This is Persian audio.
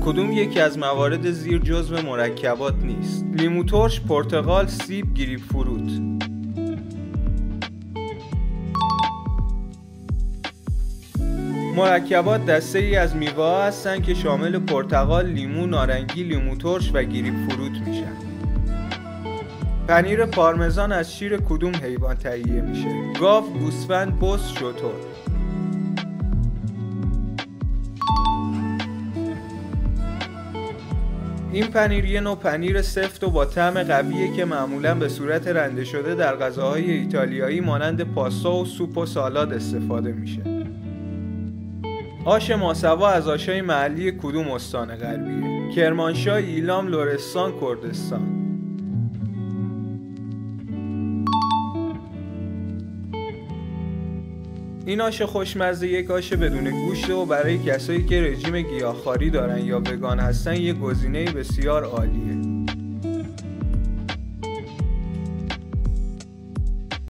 کدوم یکی از موارد زیر جزو مرکبات نیست؟ لیمو ترش، پرتقال، سیب، گریپ فروت. مرکبات دسته ای از میوه هستند که شامل پرتقال، لیمو، نارنگی، لیمو ترش و گریپ فروت میشن. پنیر پارمزان از شیر کدوم حیوان تهیه میشه؟ گاو، گوسفند، بز، شتر. این پنیر یه نوع پنیر سفت و با طعم قویه که معمولاً به صورت رنده شده در غذاهای ایتالیایی مانند پاستا و سوپ و سالاد استفاده میشه. آش ماسوا از آشای محلی کدوم استان غربیه؟ کرمانشاه، ایلام، لرستان، کردستان. این آش خوشمزه یک آش بدون گوشت و برای کسایی که رژیم گیاهخواری دارن یا وگان هستن یک گزینه بسیار عالیه.